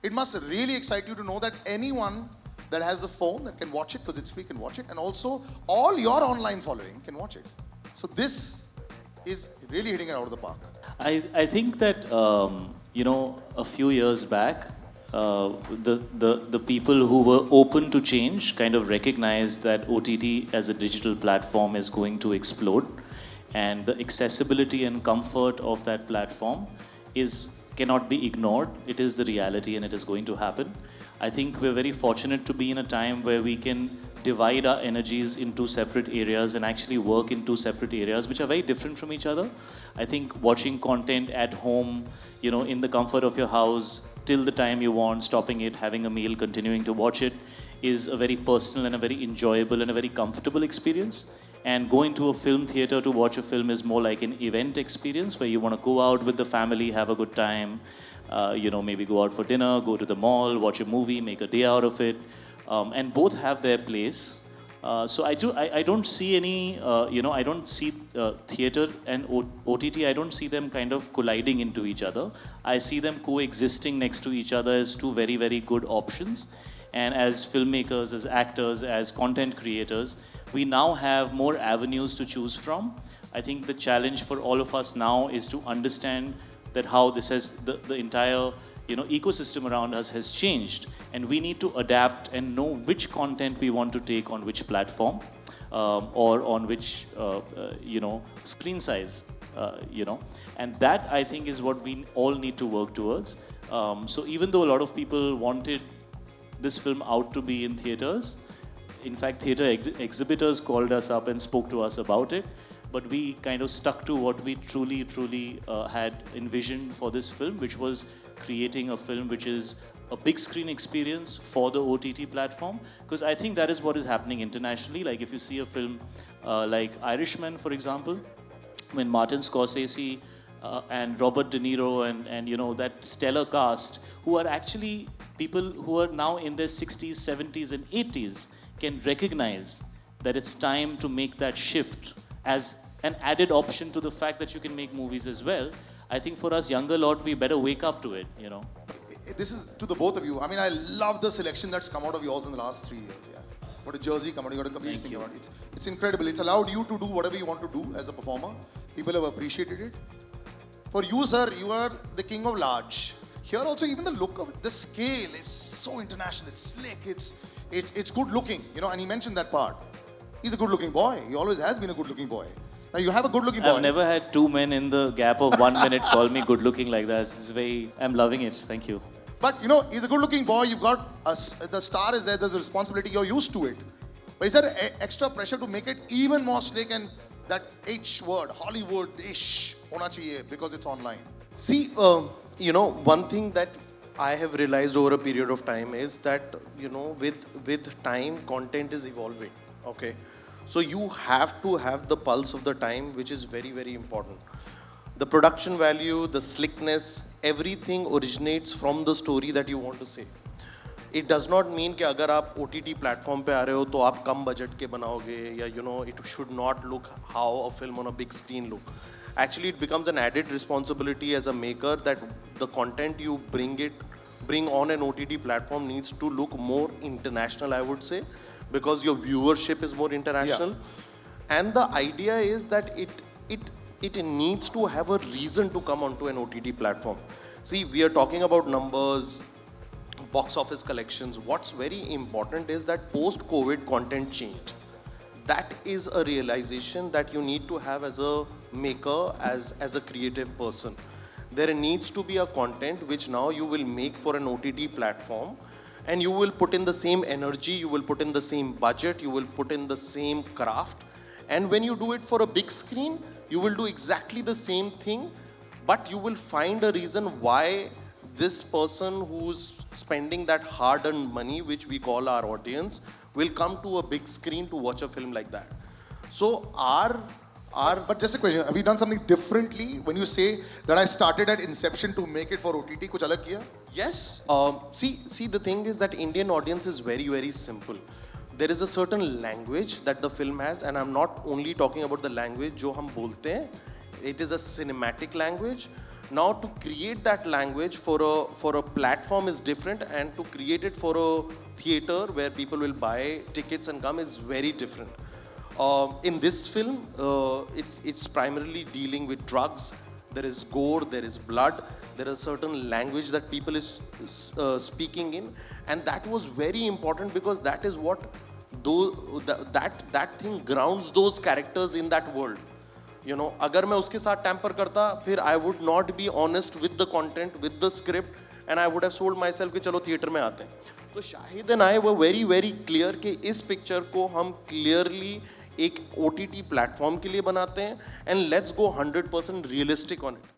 it must really excite you to know that anyone that has the phone that can watch it, because it's free, can watch it, and also all your online following can watch it. So this is really hitting it out of the park. I think that a few years back, the people who were open to change kind of recognized that OTT as a digital platform is going to explode, and the accessibility and comfort of that platform cannot be ignored. It is the reality, and it is going to happen. I think we're very fortunate to be in a time where we can divide our energies in two separate areas and actually work in two separate areas which are very different from each other. I think watching content at home, in the comfort of your house, till the time you want, stopping it, having a meal, continuing to watch it, is a very personal and a very enjoyable and a very comfortable experience. And going to a film theater to watch a film is more like an event experience where you want to go out with the family, have a good time, maybe go out for dinner, go to the mall, watch a movie, make a day out of it. And both have their place. So I don't see any, I don't see theater and OTT, I don't see them kind of colliding into each other. I see them coexisting next to each other as two very, very good options. And as filmmakers, as actors, as content creators, we now have more avenues to choose from. I think the challenge for all of us now is to understand that how this has, the entire ecosystem around us has changed, and we need to adapt and know which content we want to take on which platform or on which screen size, and that I think is what we all need to work towards. So even though a lot of people wanted this film out to be in theaters, in fact theater exhibitors called us up and spoke to us about it, but we kind of stuck to what we truly had envisioned for this film, which was creating a film which is a big screen experience for the OTT platform. Because I think that is what is happening internationally. Like if you see a film like Irishman, for example, when Martin Scorsese and Robert De Niro and that stellar cast, who are actually people who are now in their 60s, 70s and 80s, can recognize that it's time to make that shift as an added option to the fact that you can make movies as well. I think for us younger lot, we better wake up to it, This is to the both of you. I mean, I love the selection that's come out of yours in the last 3 years. Yeah, got a Jersey come out, you got a Kabir Singh come out. It's incredible. It's allowed you to do whatever you want to do as a performer. People have appreciated it. For you, sir, you are the king of large. Here also, even the look of it, the scale is so international. It's slick. It's good looking. And he mentioned that part. He's a good looking boy. He always has been a good looking boy. Now you have a good looking boy. I've never had two men in the gap of 1 minute call me good looking like that. I'm loving it. Thank you. But he's a good looking boy. You've got the star is there. There's a responsibility. You're used to it. But is there extra pressure to make it even more slick and that H word, Hollywood-ish, hona chahiye because it's online? See, one thing that I have realized over a period of time is that, with time, content is evolving, okay? So you have to have the pulse of the time, which is very, very important. The production value, the slickness, everything originates from the story that you want to say. It does not mean कि अगर आप OTT platform पे आ रहे हो तो आप कम budget के बनाओगे या it should not look how a film on a big screen look. Actually, it becomes an added responsibility as a maker that the content you bring on an OTT platform needs to look more international, I would say, because your viewership is more international. Yeah. And the idea is that it needs to have a reason to come onto an OTT platform. See, we are talking about numbers, box office collections. What's very important is that post-COVID content changed. That is a realization that you need to have as a maker, as a creative person. There needs to be a content which now you will make for an OTT platform, and you will put in the same energy, you will put in the same budget, you will put in the same craft. And when you do it for a big screen, you will do exactly the same thing, but you will find a reason why this person who's spending that hard-earned money, which we call our audience, will come to a big screen to watch a film like that. So But just a question, have you done something differently when you say that I started at inception to make it for OTT? Kuch alag kiya? Yes. See, the thing is that Indian audience is very, very simple. There is a certain language that the film has, and I'm not only talking about the language jo hum bolte hain. It is a cinematic language. Now to create that language for a platform is different, and to create it for a theater where people will buy tickets and come is very different. In this film, it's primarily dealing with drugs. There is gore, there is blood, there is certain language that people is speaking in, and that was very important because that is what that thing grounds those characters in that world. You know, अगर मैं उसके साथ tamper करता, फिर I would not be honest with the content, with the script, and I would have sold myself कि चलो theatre में आते हैं. तो Shahid and I were very very clear कि इस पिक्चर को हम clearly एक OTT प्लेटफॉर्म के लिए बनाते हैं, and let's go 100% realistic on it.